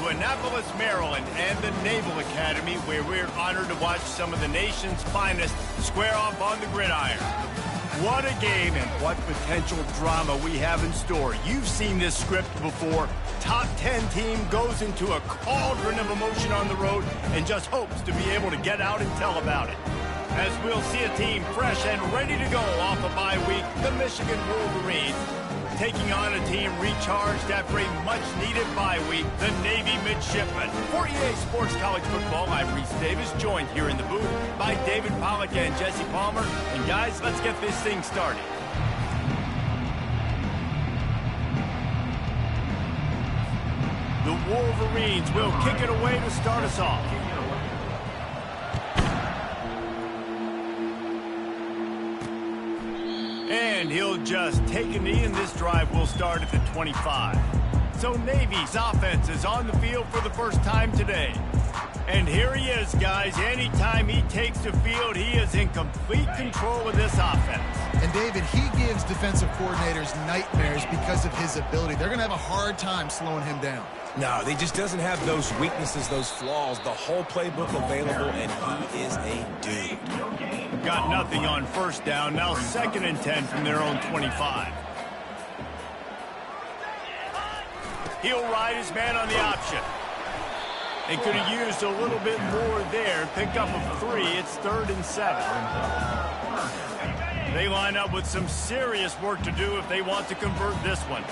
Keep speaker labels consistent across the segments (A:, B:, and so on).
A: to Annapolis, Maryland, and the Naval Academy, where we're honored to watch some of the nation's finest square off on the gridiron. What a game and what potential drama we have in store. You've seen this script before. Top 10 team goes into a cauldron of emotion on the road and just hopes to be able to get out and tell about it. As we'll see a team fresh and ready to go off a bye week, the Michigan Wolverines, taking on a team recharged after a much-needed bye week, the Navy Midshipmen. For EA Sports College Football, I'm Reese Davis, joined here in the booth by David Pollack and Jesse Palmer. And guys, let's get this thing started. The Wolverines will kick it away to start us off. And he'll just take a knee, and this drive will start at the 25. So Navy's offense is on the field for the first time today. And here he is, guys. Anytime he takes the field, he is in complete control of this offense.
B: And David, he gives defensive coordinators nightmares because of his ability. They're going to have a hard time slowing him down.
C: No, he just doesn't have those weaknesses, those flaws, the whole playbook available, and he is a dude.
A: Got nothing on first down. Now 2nd and 10 from their own 25. He'll ride his man on the option. They could have used a little bit more there. Pick up of 3. It's 3rd and 7. They line up with some serious work to do if they want to convert this one.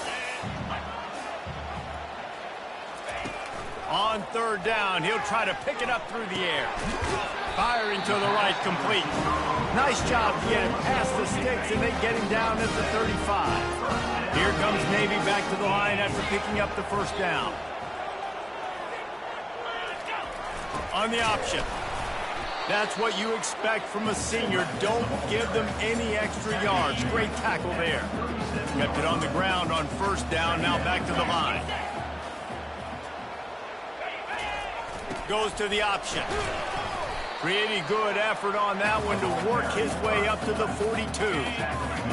A: On 3rd down, he'll try to pick it up through the air. Firing to the right, complete. Nice job getting past the sticks, and they get him down at the 35. Here comes Navy back to the line after picking up the first down. On the option. That's what you expect from a senior. Don't give them any extra yards. Great tackle there. Kept it on the ground on 1st down, now back to the line. Goes to the option. Pretty good effort on that one to work his way up to the 42.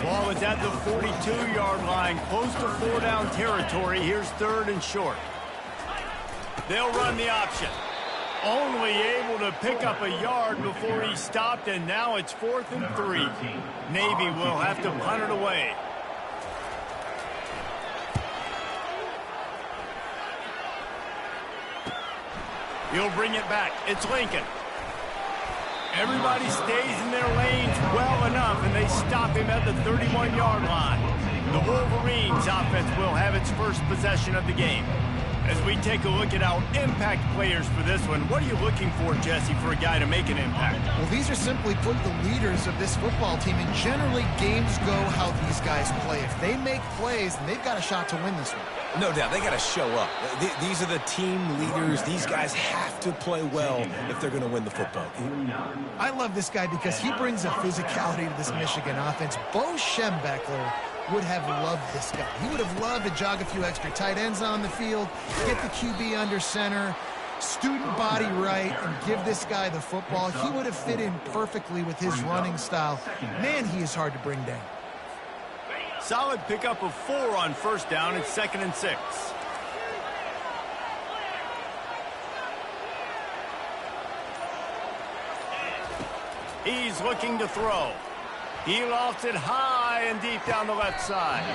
A: Ball is at the 42-yard line, close to 4-down territory. Here's 3rd and short. They'll run the option. Only able to pick up a yard before he stopped, and now it's 4th and 3. Navy will have to punt it away. He'll bring it back. It's Lincoln. Everybody stays in their lanes well enough, and they stop him at the 31-yard line. The Wolverines offense will have its first possession of the game. As we take a look at our impact players for this one, what are you looking for, Jesse, for a guy to make an impact?
B: Well, these are simply put the leaders of this football team, and generally games go how these guys play. If they make plays, then they've got a shot to win this one.
C: No doubt, they got to show up. These are the team leaders. These guys have to play well if they're going to win the football game.
B: I love this guy because he brings a physicality to this Michigan offense. Bo Schembechler would have loved this guy. He would have loved to jog a few extra tight ends on the field, get the QB under center, student body right, and give this guy the football. He would have fit in perfectly with his running style. Man, he is hard to bring down.
A: Solid pickup of 4 on 1st down. It's 2nd and 6. He's looking to throw. He lofts it high and deep down the left side.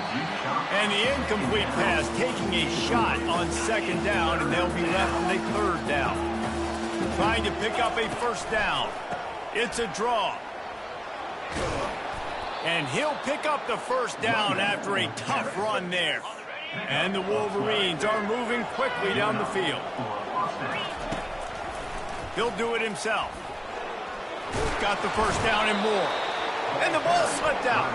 A: And the incomplete pass taking a shot on 2nd down, and they'll be left with a 3rd down. Trying to pick up a 1st down. It's a draw. And he'll pick up the 1st down after a tough run there. And the Wolverines are moving quickly down the field. He'll do it himself. Got the 1st down and more. And the ball slipped out.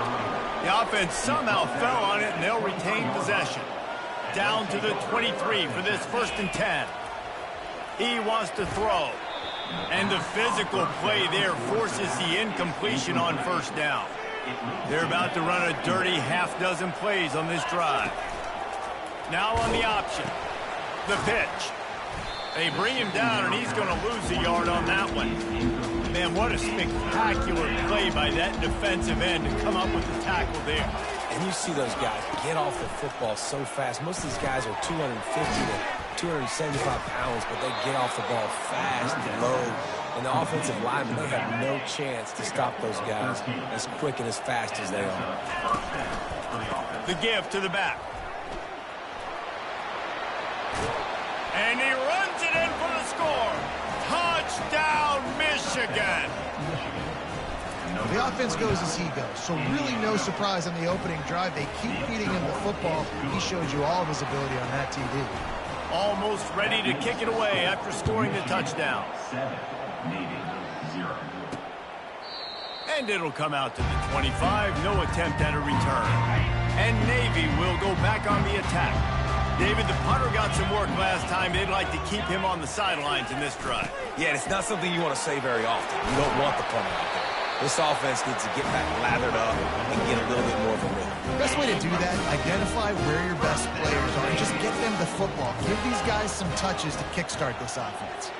A: The offense somehow fell on it, and they'll retain possession. Down to the 23 for this 1st and 10. He wants to throw. And the physical play there forces the incompletion on 1st down. They're about to run a dirty half-dozen plays on this drive. Now on the option. The pitch. They bring him down, and he's going to lose a yard on that one. Man, what a spectacular play by that defensive end to come up with the tackle there.
C: And you see those guys get off the football so fast. Most of these guys are 250 to 275 pounds, but they get off the ball fast, low. And the offensive linemen, they have no chance to stop those guys as quick and as fast as they are.
A: The give to the back. And he runs it in for the score. Touchdown, Michigan.
B: The offense goes as he goes, so really no surprise on the opening drive. They keep feeding him the football. He showed you all of his ability on that TD.
A: Almost ready to kick it away after scoring the touchdown. And it'll come out to the 25. No attempt at a return. And Navy will go back on the attack. David, the punter got some work last time. They'd like to keep him on the sidelines in this drive.
C: Yeah, it's not something you want to say very often. You don't want the punter out there. This offense needs to get back lathered up and get a little bit more of a rhythm.
B: The best way to do that, identify where your best players are and just get them the football. Give these guys some touches to kickstart this offense.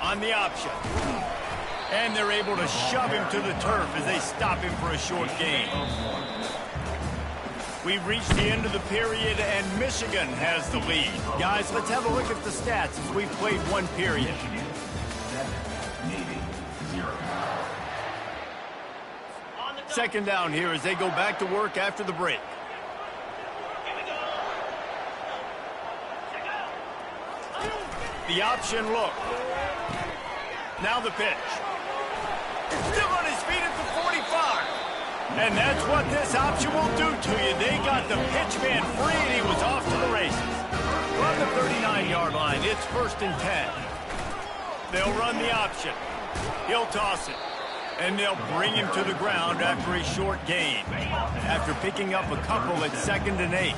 A: On the option. And they're able to shove him to the turf as they stop him for a short gain. We've reached the end of the period, and Michigan has the lead. Guys, let's have a look at the stats as we've played one period. Second down here as they go back to work after the break. The option look. Now the pitch. Still on his feet at the 45. And that's what this option will do to you. They got the pitch man free, and he was off to the races. From the 39-yard line, it's 1st and 10. They'll run the option. He'll toss it. And they'll bring him to the ground after a short gain. After picking up a couple at 2nd and 8.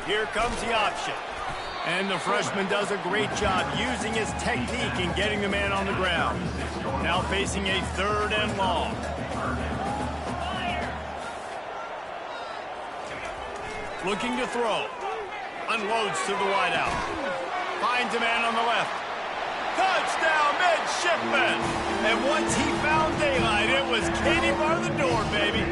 A: Here comes the option. And the freshman does a great job using his technique in getting the man on the ground. Now facing a 3rd and long. Looking to throw. Unloads to the wideout. Finds a man on the left. Touchdown, midshipman! And once he found daylight, it was Katie bar the door, baby.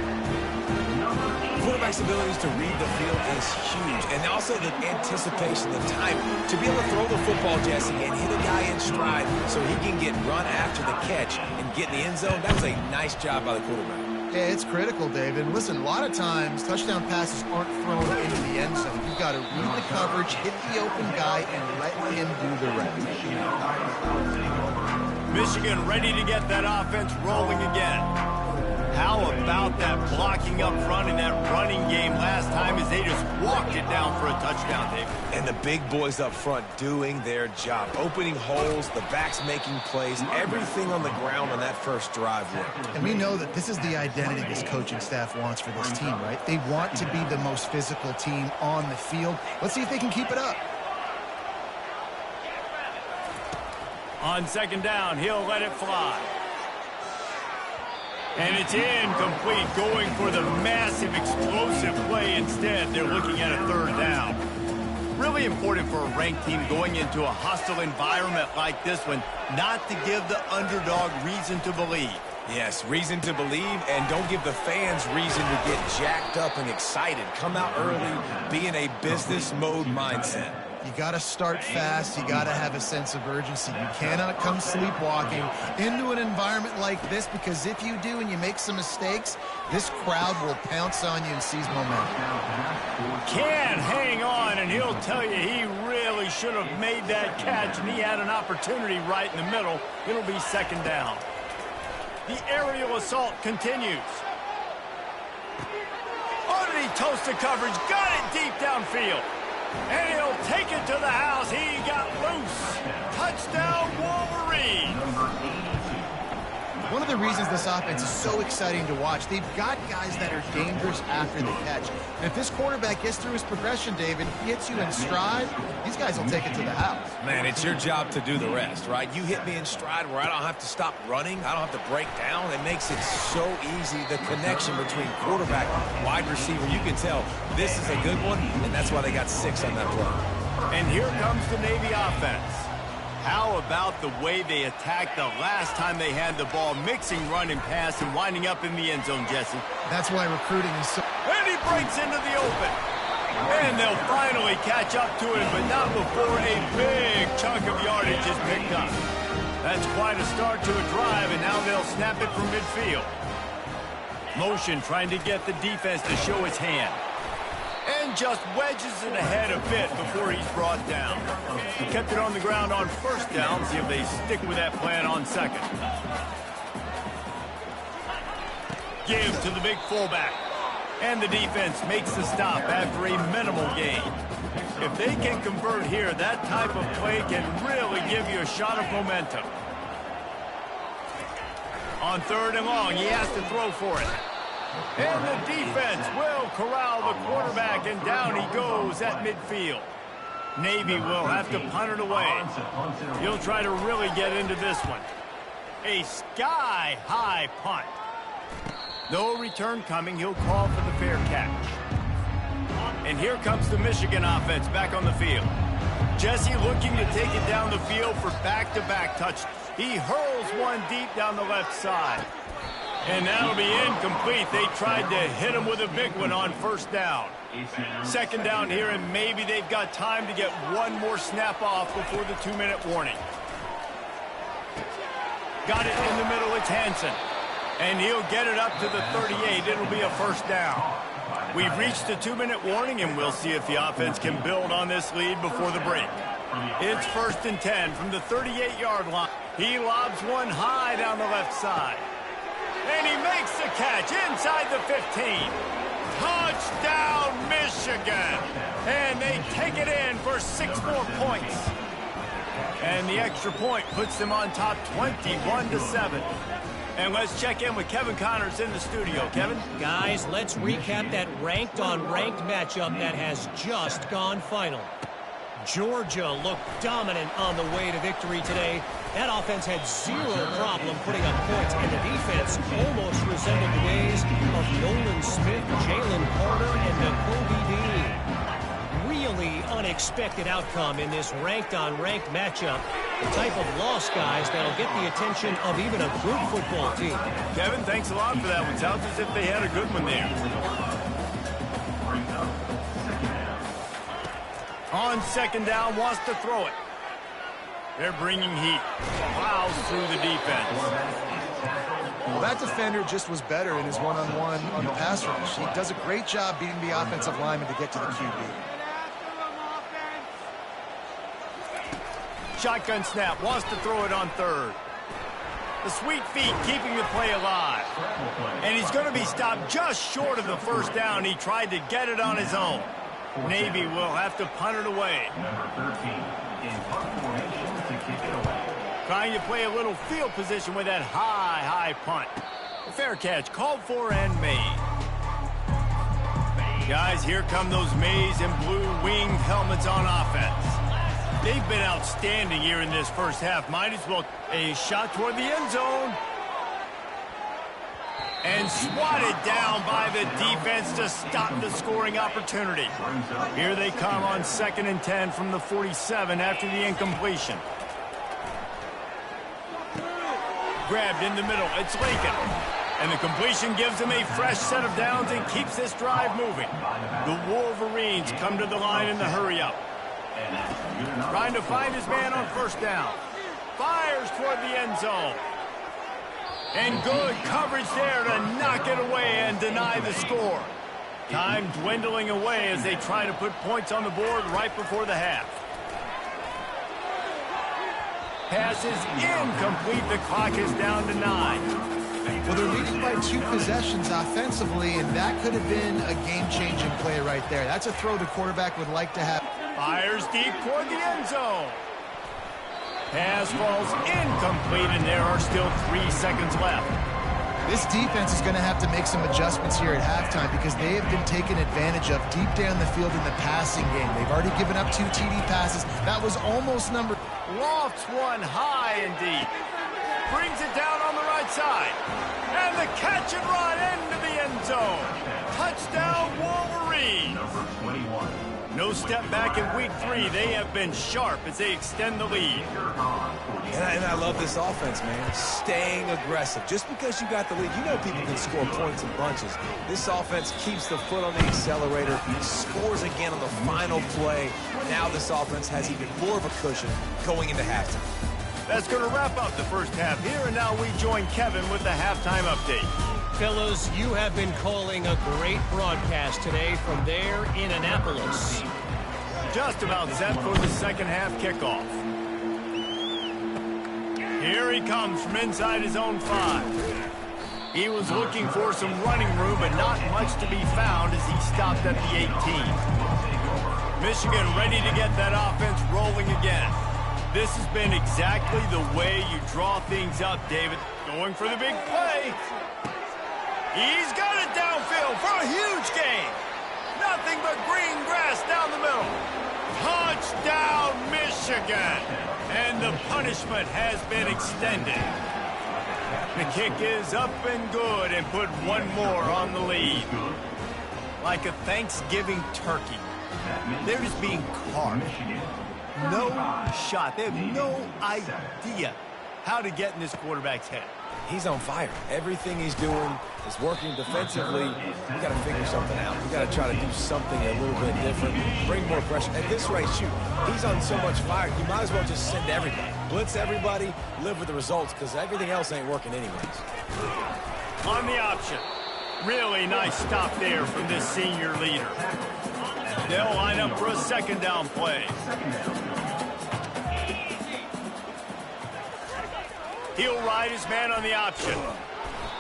C: Quarterback's abilities to read the field is huge, and also the anticipation, the time to be able to throw the football, Jesse, and hit a guy in stride so he can get run after the catch and get in the end zone. That was a nice job by the quarterback.
B: Yeah, it's critical, David. Listen, a lot of times touchdown passes aren't thrown into the end zone. You've got to read the coverage, hit the open guy, and let him do the rest.
A: Michigan ready to get that offense rolling again. How about that blocking up front in that running game last time as they just walked it down for a touchdown, David?
C: And the big boys up front doing their job. Opening holes, the backs making plays, everything on the ground on that first drive worked.
B: And we know that this is the identity this coaching staff wants for this team, right? They want to be the most physical team on the field. Let's see if they can keep it up.
A: On 2nd down, he'll let it fly. And it's incomplete, going for the massive, explosive play instead. They're looking at a 3rd down. Really important for a ranked team going into a hostile environment like this one, not to give the underdog reason to believe.
C: Yes, reason to believe, and don't give the fans reason to get jacked up and excited. Come out early, be in a business mode mindset.
B: You got to start fast. You got to have a sense of urgency. You cannot come sleepwalking into an environment like this, because if you do and you make some mistakes, this crowd will pounce on you and seize momentum.
A: Can't hang on, and he'll tell you he really should have made that catch, and he had an opportunity right in the middle. It'll be 2nd down. The aerial assault continues. Underneath toasted coverage, got it deep downfield. And he'll take it to the house. He got loose. Touchdown, Wolverine.
B: One of the reasons this offense is so exciting to watch, they've got guys that are dangerous after the catch. And if this quarterback gets through his progression, David, hits you in stride, these guys will take it to the house.
C: Man, it's your job to do the rest, right? You hit me in stride where I don't have to stop running. I don't have to break down. It makes it so easy, the connection between quarterback and wide receiver. You can tell this is a good one, and that's why they got 6 on that play.
A: And here comes the Navy offense. How about the way they attacked the last time they had the ball, mixing run and pass and winding up in the end zone, Jesse?
B: That's why recruiting is so...
A: And he breaks into the open. And they'll finally catch up to him, but not before a big chunk of yardage is picked up. That's quite a start to a drive, and now they'll snap it from midfield. Motion trying to get the defense to show his hand. And just wedges it ahead a bit before he's brought down. He kept it on the ground on first down. See if they stick with that plan on second. Gives to the big fullback. And the defense makes the stop after a minimal gain. If they can convert here, that type of play can really give you a shot of momentum. On 3rd and long, he has to throw for it. And the defense will corral the quarterback, and down he goes at midfield. Navy will have to punt it away. He'll try to really get into this one. A sky-high punt. No return coming. He'll call for the fair catch. And here comes the Michigan offense back on the field. Jesse looking to take it down the field for back-to-back touchdowns. He hurls one deep down the left side. And that'll be incomplete. They tried to hit him with a big one on first down. Second down here, and maybe they've got time to get one more snap off before the 2-minute warning. Got it in the middle. It's Hansen. And he'll get it up to the 38. It'll be a first down. We've reached the 2-minute warning, and we'll see if the offense can build on this lead before the break. It's 1st and 10 from the 38-yard line. He lobs one high down the left side. And he makes the catch inside the 15. Touchdown, Michigan. And they take it in for 6 more points. And the extra point puts them on top 21-7. And let's check in with Kevin Connors in the studio. Kevin?
D: Guys, let's recap that ranked-on-ranked matchup that has just gone final. Georgia looked dominant on the way to victory today. That offense had zero problem putting up points, and the defense almost resembled the days of Nolan Smith, Jalen Carter, and Nakobe Dean. Really unexpected outcome in this ranked-on-ranked matchup. The type of loss, guys, that'll get the attention of even a good football team.
A: Kevin, thanks a lot for that one. Sounds as if they had a good one there. On second down, wants to throw it. They're bringing heat. Plows through the defense.
B: Well, that defender just was better in his one-on-one on the pass rush. He does a great job beating the offensive lineman to get to the QB.
A: Shotgun snap, wants to throw it on 3rd. The sweet feet keeping the play alive. And he's going to be stopped just short of the first down. He tried to get it on his own. Navy will have to punt it away. Trying to play a little field position with that high punt. A fair catch called for and made. Guys, here come those maize and blue winged helmets on offense. They've been outstanding here in this first half. Might as well a shot toward the end zone. And swatted down by the defense to stop the scoring opportunity. Here they come on 2nd and 10 from the 47 after the incompletion. Grabbed in the middle. It's Lincoln. And the completion gives him a fresh set of downs and keeps this drive moving. The Wolverines come to the line in the hurry-up. Trying to find his man on first down. Fires toward the end zone. And good coverage there to knock it away and deny the score. Time dwindling away as they try to put points on the board right before the half. Pass is incomplete. The clock is down to 9.
B: Well, they're leading by 2 possessions offensively, and that could have been a game-changing play right there. That's a throw the quarterback would like to have.
A: Fires deep toward the end zone. Pass falls incomplete, and there are still 3 seconds left.
B: This defense is going to have to make some adjustments here at halftime because they have been taken advantage of deep down the field in the passing game. They've already given up 2 TD passes. That was almost number.
A: Lofts one high and deep. Brings it down on the right side. And the catch and run into the end zone. Touchdown, Wolverines. No step back in week 3. They have been sharp as they extend the lead.
C: And I love this offense, man. Staying aggressive. Just because you got the lead, you know people can score points in bunches. This offense keeps the foot on the accelerator, scores again on the final play. Now this offense has even more of a cushion going into halftime.
A: That's going to wrap up the first half here, and now we join Kevin with the halftime update.
D: Fellas, you have been calling a great broadcast today from there in Annapolis.
A: Just about set for the second half kickoff. Here he comes from inside his own 5. He was looking for some running room, but not much to be found as he stopped at the 18. Michigan ready to get that offense rolling again. This has been exactly the way you draw things up, David. Going for the big play. He's got it downfield for a huge gain. Nothing but green grass down the middle. Touchdown, Michigan. And the punishment has been extended. The kick is up and good and put one more on the lead. Like a Thanksgiving turkey. They're just being carved. No shot. They have no idea how to get in this quarterback's head.
C: He's on fire. Everything he's doing is working defensively. We got to figure something out. We got to try to do something a little bit different, bring more pressure. At this rate, shoot, he's on so much fire, you might as well just send everybody. Blitz everybody, live with the results, because everything else ain't working anyways.
A: On the option. Really nice stop there from this senior leader. They'll line up for a second down play. He'll ride his man on the option.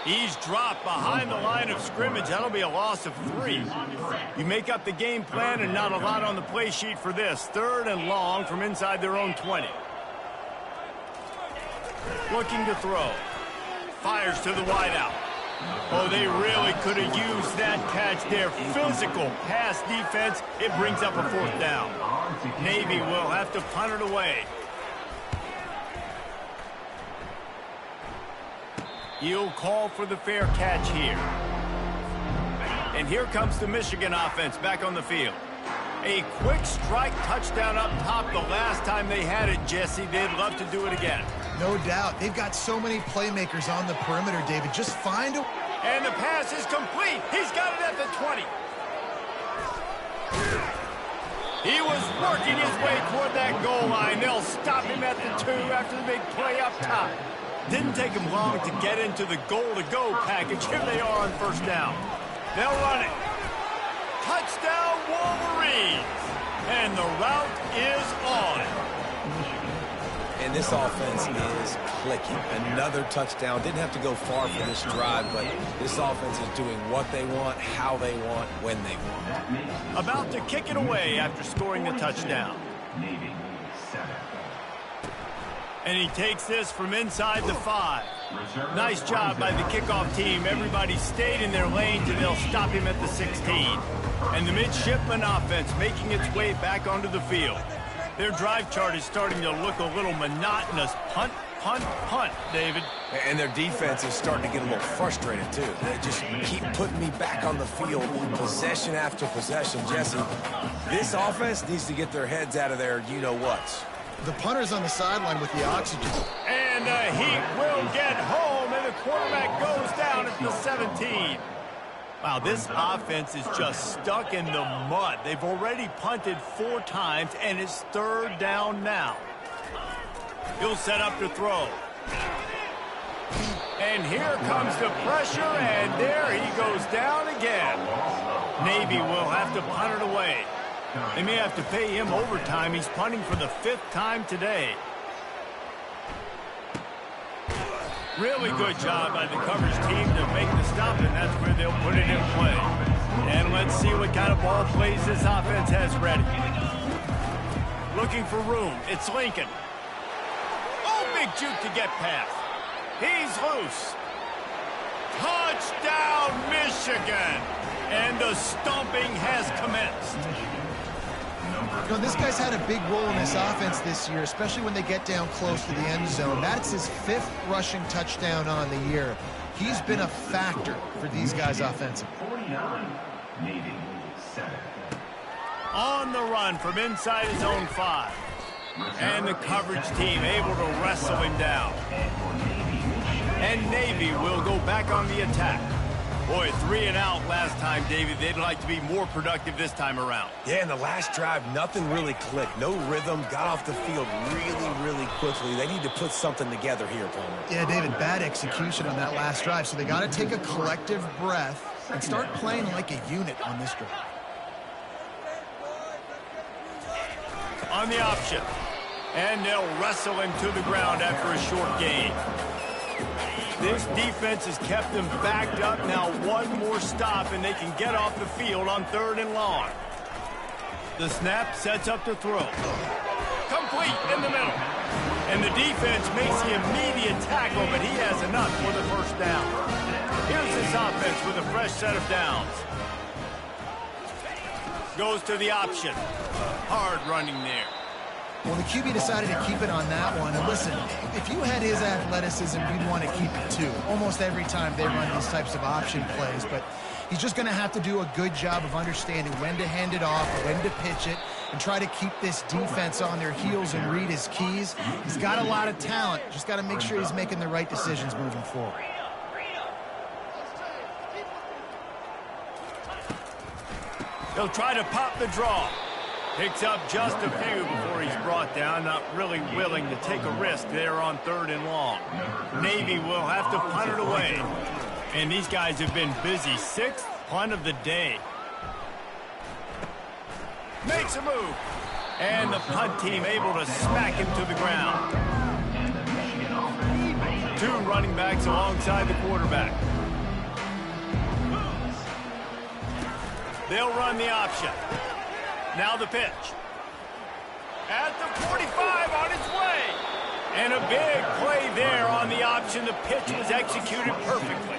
A: He's dropped behind the line of scrimmage. That'll be a loss of 3. You make up the game plan and not a lot on the play sheet for this. 3rd and long from inside their own 20. Looking to throw. Fires to the wideout. Oh, they really could have used that catch there. Physical pass defense. It brings up a 4th down. Navy will have to punt it away. He'll call for the fair catch here. And here comes the Michigan offense back on the field. A quick strike touchdown up top the last time they had it, Jesse. They'd love to do it again.
B: No doubt. They've got so many playmakers on the perimeter, David. Just find a...
A: And the pass is complete. He's got it at the 20. He was working his way toward that goal line. They'll stop him at the 2 after the big play up top. Didn't take him long to get into the goal-to-go package. Here they are on 1st down. They'll run it. Touchdown, Wolverines. And the route is on.
C: And this offense is clicking. Another touchdown. Didn't have to go far for this drive, but this offense is doing what they want, how they want, when they want.
A: About to kick it away after scoring the touchdown. And he takes this from inside the 5. Nice job by the kickoff team. Everybody stayed in their lanes, and they'll stop him at the 16. And the midshipman offense making its way back onto the field. Their drive chart is starting to look a little monotonous. Punt, punt, punt, David.
C: And their defense is starting to get a little frustrated, too. They just keep putting me back on the field, possession after possession. Jesse, this offense needs to get their heads out of their you-know-whats.
B: The punter's on the sideline with the oxygen.
A: And he will get home, and the quarterback goes down at the 17. Wow, this offense is just stuck in the mud. They've already punted 4 times, and it's 3rd down now. He'll set up to throw. And here comes the pressure, and there he goes down again. Navy will have to punt it away. They may have to pay him overtime. He's punting for the 5th time today. Really good job by the coverage team to make the stop, and that's where they'll put it in play. And let's see what kind of ball plays this offense has ready. Looking for room. It's Lincoln. Oh, big juke to get past. He's loose. Touchdown, Michigan. And the stomping has commenced.
B: You know, this guy's had a big role in this offense this year, especially when they get down close to the end zone. That's his 5th rushing touchdown on the year. He's been a factor for these guys offensively.
A: On on the run from inside his own 5. And the coverage team able to wrestle him down. And Navy will go back on the attack. Boy, 3 and out last time, David. They'd like to be more productive this time around.
C: Yeah, in the last drive, nothing really clicked. No rhythm, got off the field really quickly. They need to put something together here, Palmer.
B: Yeah, David, bad execution on that last drive, so they got to take a collective breath and start playing like a unit on this drive.
A: On the option. And they'll wrestle him to the ground after a short gain. This defense has kept them backed up. Now one more stop, and they can get off the field on 3rd and long. The snap sets up the throw. Complete in the middle. And the defense makes the immediate tackle, but he has enough for the first down. Here's this offense with a fresh set of downs. Goes to the option. Hard running there.
B: Well, the QB decided to keep it on that one. And listen, if you had his athleticism, you'd want to keep it too. Almost every time they run these types of option plays. But he's just going to have to do a good job of understanding when to hand it off, when to pitch it, and try to keep this defense on their heels and read his keys. He's got a lot of talent. Just got to make sure he's making the right decisions moving forward.
A: He'll try to pop the draw. Picks up just a few before he's brought down. Not really willing to take a risk there on 3rd and long. Navy will have to punt it away. And these guys have been busy. 6th punt of the day. Makes a move. And the punt team able to smack him to the ground. 2 running backs alongside the quarterback. They'll run the option. Now the pitch. At the 45 on its way. And a big play there on the option. The pitch was executed perfectly.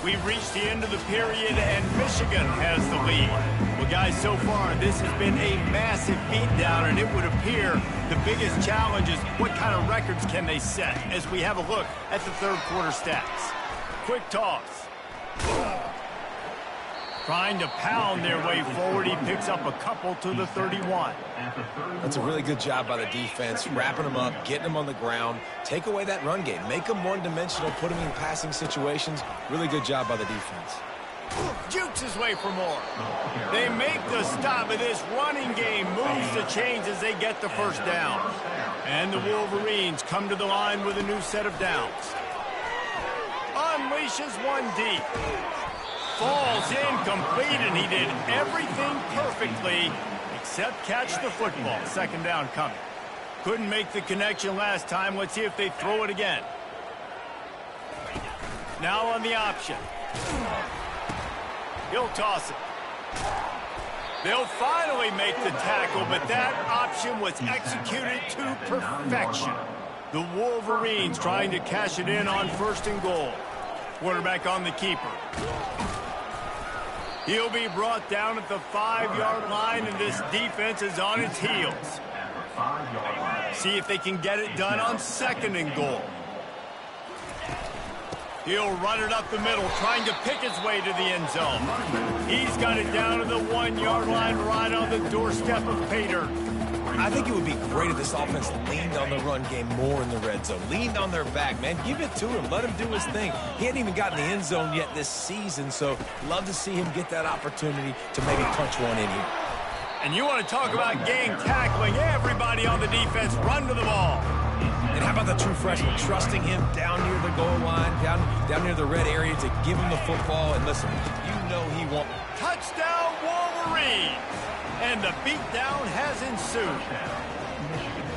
A: We've reached the end of the period, and Michigan has the lead. Well, guys, so far, this has been a massive beatdown, and it would appear the biggest challenge is what kind of records can they set as we have a look at the 3rd quarter stats. Quick toss. Trying to pound their way forward. He picks up a couple to the 31.
C: That's a really good job by the defense, wrapping them up, getting them on the ground. Take away that run game. Make them one-dimensional, put them in passing situations. Really good job by the defense.
A: Jukes his way for more. They make the stop, but this running game moves the chains as they get the first down. And the Wolverines come to the line with a new set of downs. Unleashes one deep. Falls incomplete, and he did everything perfectly except catch the football. 2nd down coming. Couldn't make the connection last time. Let's see if they throw it again. Now on the option. He'll toss it. They'll finally make the tackle, but that option was executed to perfection. The Wolverines trying to cash it in on 1st and goal. Quarterback on the keeper. He'll be brought down at the 5-yard line, and this defense is on its heels. See if they can get it done on 2nd and goal. He'll run it up the middle, trying to pick his way to the end zone. He's got it down to the 1-yard line, right on the doorstep of Pater.
C: I think it would be great if this offense leaned on the run game more in the red zone. Leaned on their back, man. Give it to him. Let him do his thing. He hadn't even gotten the end zone yet this season, so love to see him get that opportunity to maybe punch one in here.
A: And you want to talk about game tackling. Everybody on the defense run to the ball.
C: And how about the true freshman trusting him down near the goal line, down near the red area to give him the football. And listen, you know he won't.
A: Touchdown, Wolverine! And the beatdown has ensued.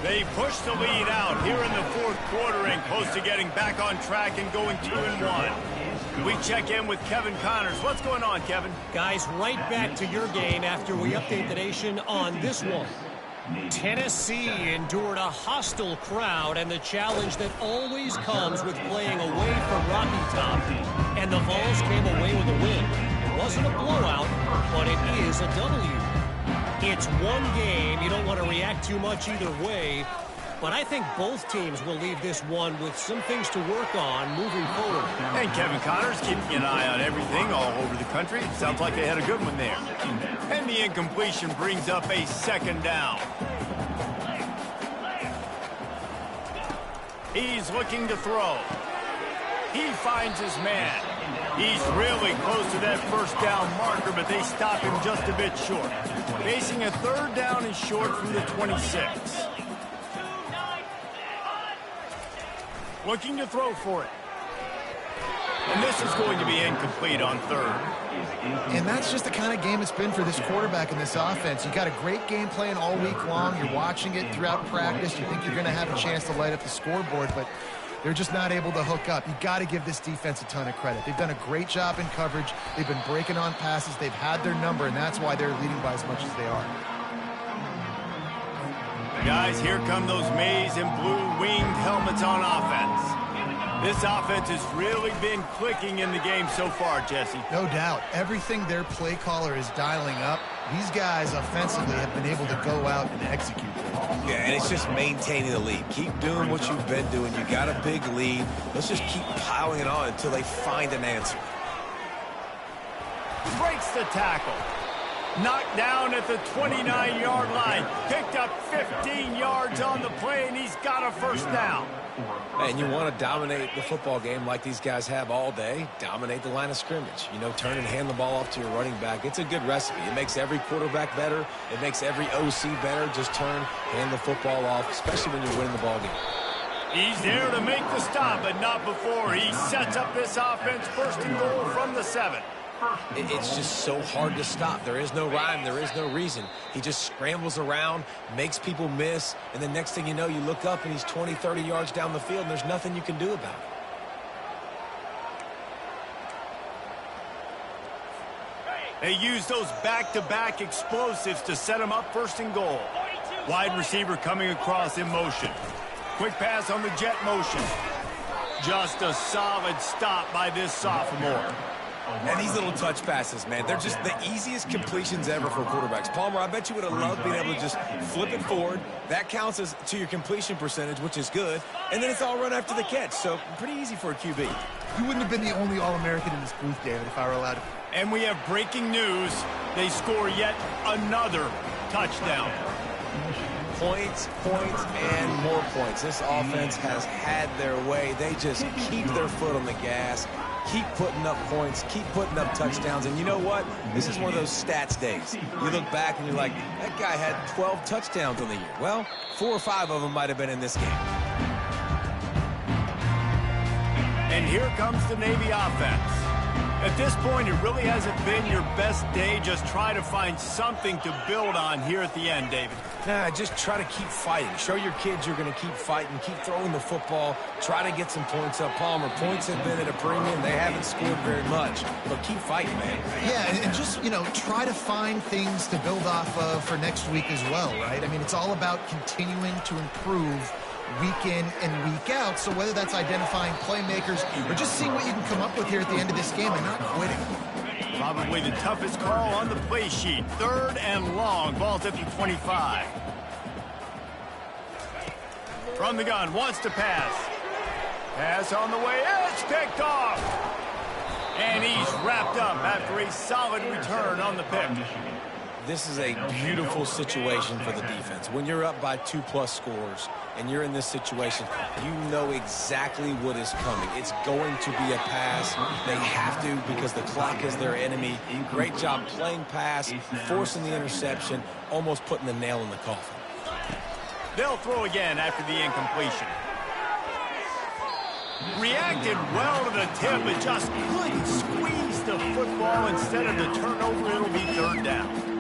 A: They push the lead out here in the 4th quarter and close to getting back on track and going 2-1. We check in with Kevin Connors. What's going on, Kevin?
D: Guys, right back to your game after we update the nation on this one. Tennessee endured a hostile crowd and the challenge that always comes with playing away from Rocky Top. And the Vols came away with a win. It wasn't a blowout, but it is a W. It's one game. You don't want to react too much either way. but I think both teams will leave this one with some things to work on moving forward.
A: And Kevin Connors keeping an eye on everything all over the country. Sounds like they had a good one there. And the incompletion brings up a second down. He's looking to throw. He finds his man. He's really close to that first down marker, but they stop him just a bit short. Facing a third down and short from the 26. Looking to throw for it. And this is going to be incomplete on third.
B: And that's just the kind of game it's been for this quarterback in this offense. You got a great game plan all week long. You're watching it throughout practice. You think you're going to have a chance to light up the scoreboard, but they're just not able to hook up. You got to give this defense a ton of credit. They've done a great job in coverage. They've been breaking on passes. They've had their number, and that's why they're leading by as much as they are.
A: Guys, here come those maize and blue winged helmets on offense. This offense has really been clicking in the game so far, Jesse.
B: No doubt. Everything their play caller is dialing up, these guys offensively have been able to go out and execute.
C: Yeah, and it's just maintaining the lead. Keep doing what you've been doing. You got a big lead. Let's just keep piling it on until they find an answer.
A: Breaks the tackle. Knocked down at the 29-yard line. Picked up 15 yards on the play, and he's got a first down.
C: And you want to dominate the football game like these guys have all day. Dominate the line of scrimmage. You know, turn and hand the ball off to your running back. It's a good recipe. It makes every quarterback better. It makes every OC better. Just turn, hand the football off, especially when you're winning the ball game.
A: He's there to make the stop, but not before. He sets up this offense first and goal from the 7.
C: It's just so hard to stop. There is no rhyme. There is no reason. He just scrambles around, makes people miss, and the next thing you know, you look up and he's 20, 30 yards down the field, and there's nothing you can do about it.
A: They use those back-to-back explosives to set him up first and goal. Wide receiver coming across in motion. Quick pass on the jet motion. Just a solid stop by this sophomore.
C: And these little touch passes, man, they're just the easiest completions ever for quarterbacks. Palmer, I bet you would have loved being able to just flip it forward. That counts as to your completion percentage, which is good. And then it's all run after the catch, so pretty easy for a QB.
B: You wouldn't have been the only All-American in this booth, David, if I were allowed to.
A: And we have breaking news. They score yet another touchdown.
C: Points, and more points. This offense has had their way. They just keep their foot on the gas. Keep putting up points, keep putting up touchdowns, and you know what? This is one of those stats days. You look back and you're like, that guy had 12 touchdowns on the year. Well, 4 or 5 of them might have been in this game.
A: And here comes the Navy offense. At this point, it really hasn't been your best day. Just try to find something to build on here at the end, David.
C: Nah, just try to keep fighting. Show your kids you're going to keep fighting. Keep throwing the football. Try to get some points up. Palmer, points have been at a premium. They haven't scored very much. But keep fighting, man.
B: Yeah, and just, you know, try to find things to build off of for next week as well, right? I mean, it's all about continuing to improve week in and week out. So whether that's identifying playmakers or just seeing what you can come up with here at the end of this game and not quitting.
A: Probably the toughest call on the play sheet. Third and long. Ball's at the 25. From the gun. Wants to pass. Pass on the way. It's picked off. And he's wrapped up after a solid return on the pick.
C: This is a beautiful situation for the defense. When you're up by 2+ scores and you're in this situation, you know exactly what is coming. It's going to be a pass. They have to because the clock is their enemy. Great job playing pass, forcing the interception, almost putting the nail in the coffin.
A: They'll throw again after the incompletion. Reacted well to the tip, but just couldn't squeeze the football. Instead of the turnover, it'll be third down.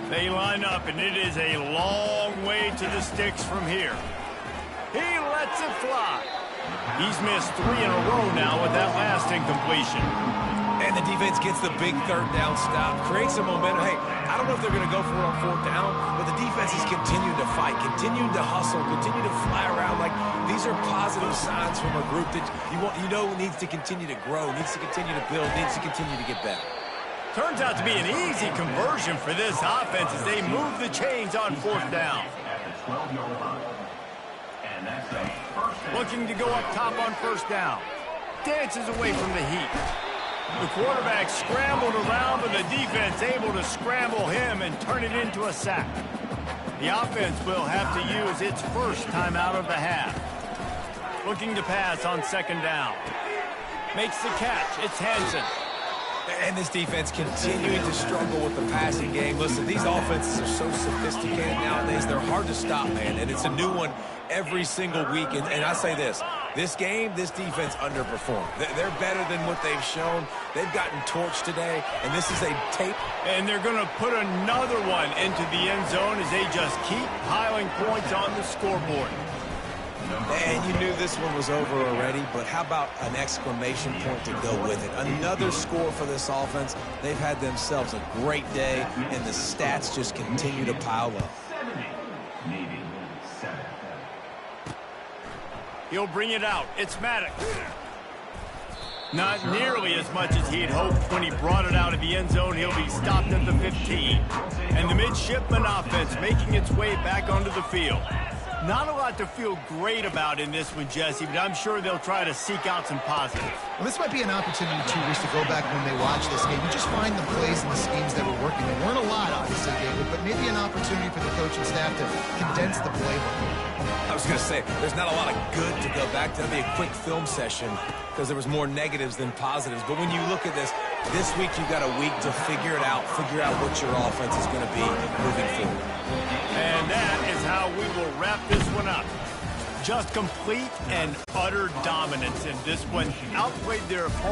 A: They line up, and it is a long way to the sticks from here. He lets it fly. He's missed 3 in a row now with that last incompletion.
C: And the defense gets the big third down stop, creates some momentum. Hey, I don't know if they're going to go for it on 4th down, but the defense is continuing to fight, continuing to hustle, continue to fly around. Like, these are positive signs from a group that you know needs to continue to grow, needs to continue to build, needs to continue to get better.
A: Turns out to be an easy conversion for this offense as they move the chains on 4th down. Looking to go up top on first down. Dances away from the heat. The quarterback scrambled around, but the defense able to scramble him and turn it into a sack. The offense will have to use its first timeout of the half. Looking to pass on second down. Makes the catch. It's Hansen.
C: And this defense continuing to struggle with the passing game. Listen, these offenses are so sophisticated nowadays. They're hard to stop, man. And it's a new one every single week. And I say this game, this defense underperformed. They're better than what they've shown. They've gotten torched today. And this is a tape.
A: And they're going to put another one into the end zone as they just keep piling points on the scoreboard.
C: And you knew this one was over already, but how about an exclamation point to go with it? Another score for this offense. They've had themselves a great day, and the stats just continue to pile up.
A: He'll bring it out. It's Maddox. Not nearly as much as he'd hoped when he brought it out of the end zone. He'll be stopped at the 15. And the midshipman offense making its way back onto the field. Not a lot to feel great about in this one, Jesse, but I'm sure they'll try to seek out some positives.
B: Well, this might be an opportunity, too, Reese, to go back when they watch this game and just find the plays and the schemes that were working. There weren't a lot, obviously, David, but maybe an opportunity for the coaching staff to condense the playbook.
C: I was going to say, there's not a lot of good to go back to. That'd be a quick film session because there was more negatives than positives. But when you look at this week you've got a week to figure it out, figure out what your offense is going to be moving forward.
A: And that is how we will wrap this one up. Just complete and utter dominance in this one. Outplayed their opponent.